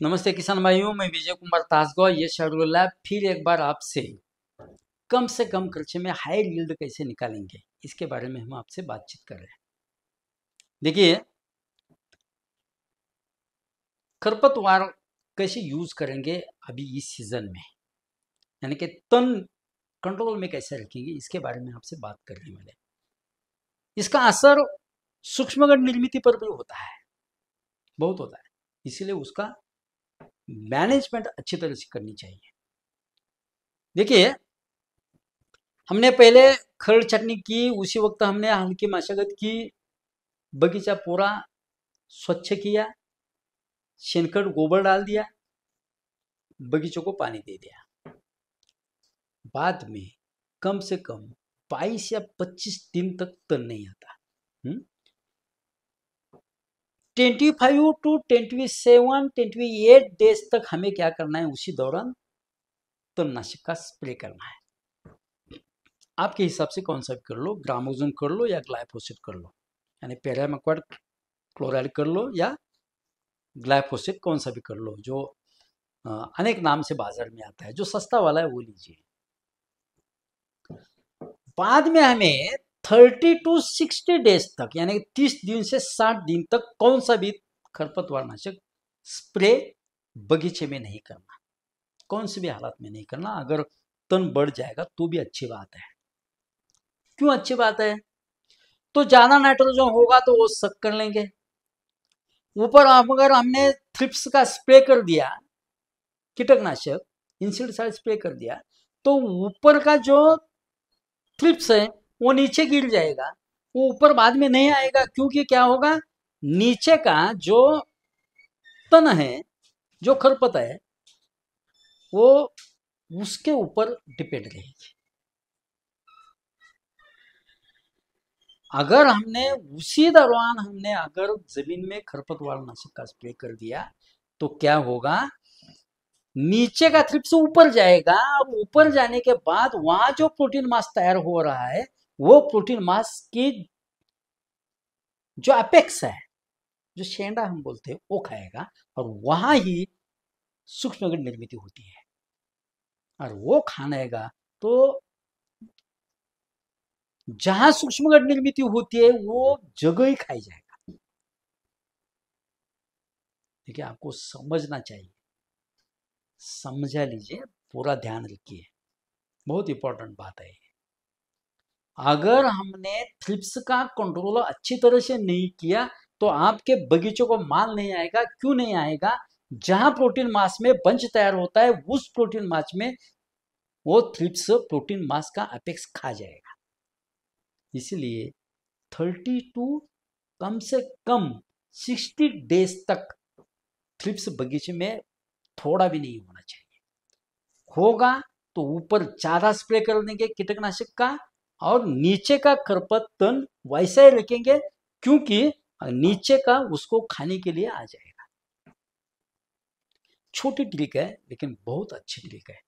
नमस्ते किसान भाइयों, मैं विजय कुमार तासगांव। ये शेड्यूल लैब फिर एक बार आपसे कम से कम खर्चे में हाई यील्ड कैसे निकालेंगे इसके बारे में हम आपसे बातचीत कर रहे हैं। देखिए, खरपतवार कैसे यूज करेंगे अभी इस सीजन में, यानी कि तन कंट्रोल में कैसे रखेंगे इसके बारे में आपसे बात करने वाले। इसका असर सूक्ष्मगण निर्मित पर भी होता है, बहुत होता है, इसीलिए उसका मैनेजमेंट अच्छी तरह से करनी चाहिए। देखिए, हमने पहले खड़ छटनी की, उसी वक्त हमने हल्की मशक्कत की, बगीचा पूरा स्वच्छ किया, शेनखड़ गोबर डाल दिया, बगीचों को पानी दे दिया। बाद में कम से कम 22 या 25 दिन तक तन नहीं आता। 25 टू 27 28 डेज तक हमें क्या करना है, उसी दौरान तणनाशक का स्प्रे करना है। आपके हिसाब से कौन सा भी कर लो, ग्रामोजोन कर लो या ग्लाइफोसेट कर लो, यानी पेरामेक्वाड क्लोराइड कर लो या ग्लाइफोसेट कौन सा भी कर लो, जो अनेक नाम से बाजार में आता है, जो सस्ता वाला है वो लीजिए। बाद में हमें 30 टू 60 डेज तक, यानी 30 दिन से 60 दिन तक कौन सा भी खरपतवार नाशक स्प्रे बगीचे में नहीं करना, कौन सी भी हालत में नहीं करना। अगर तन बढ़ जाएगा तो भी अच्छी बात है। क्यों अच्छी बात है? तो ज्यादा नाइट्रोजन होगा तो वो सक कर लेंगे। ऊपर अगर हमने थ्रिप्स का स्प्रे कर दिया, कीटकनाशक इंसेक्टिसाइड स्प्रे कर दिया, तो ऊपर का जो थ्रिप्स है वो नीचे गिर जाएगा, वो ऊपर बाद में नहीं आएगा। क्योंकि क्या होगा, नीचे का जो तन है, जो खरपत है, वो उसके ऊपर डिपेंड रहेगी। अगर हमने उसी दौरान अगर जमीन में खरपतवार नाशक का स्प्रे कर दिया तो क्या होगा, नीचे का थ्रिप्स ऊपर जाएगा, और ऊपर जाने के बाद वहां जो प्रोटीन मास तैयार हो रहा है, वो प्रोटीन मास की जो अपेक्स है, जो शेंडा हम बोलते हैं, वो खाएगा, और वहां ही सूक्ष्मगण निर्मित होती है। और वो खानेगा तो जहां सूक्ष्मगण निर्मित होती है वो जगह ही खाई जाएगा। देखिए, आपको समझना चाहिए, समझा लीजिए, पूरा ध्यान रखिए, बहुत इंपॉर्टेंट बात है। अगर हमने थ्रिप्स का कंट्रोल अच्छी तरह से नहीं किया तो आपके बगीचों को माल नहीं आएगा। क्यों नहीं आएगा? जहां प्रोटीन मास में बंच तैयार होता है, उस प्रोटीन मास में वो थ्रिप्स प्रोटीन मास का अपेक्स खा जाएगा। इसलिए 30 टू कम से कम 60 डेज तक थ्रिप्स बगीचे में थोड़ा भी नहीं होना चाहिए। होगा तो ऊपर ज्यादा स्प्रे कर देंगे कीटकनाशक का, और नीचे का खरपत तन वैसा ही रखेंगे, क्योंकि नीचे का उसको खाने के लिए आ जाएगा। छोटी ट्रिक है लेकिन बहुत अच्छी ट्रिक है।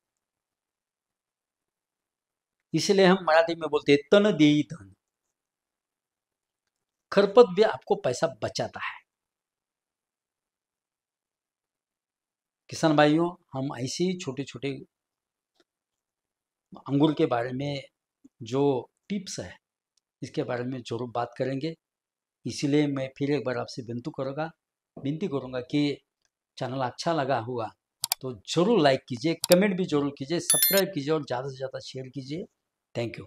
इसलिए हम मराठी में बोलते हैं तन देई धन। खरपत भी आपको पैसा बचाता है। किसान भाइयों, हम ऐसे ही छोटे छोटे अंगूर के बारे में जो टिप्स है, इसके बारे में जरूर बात करेंगे। इसीलिए मैं फिर एक बार आपसे विनती करूँगा कि चैनल अच्छा लगा हुआ तो जरूर लाइक कीजिए, कमेंट भी जरूर कीजिए, सब्सक्राइब कीजिए और ज़्यादा से ज़्यादा शेयर कीजिए। Thank you.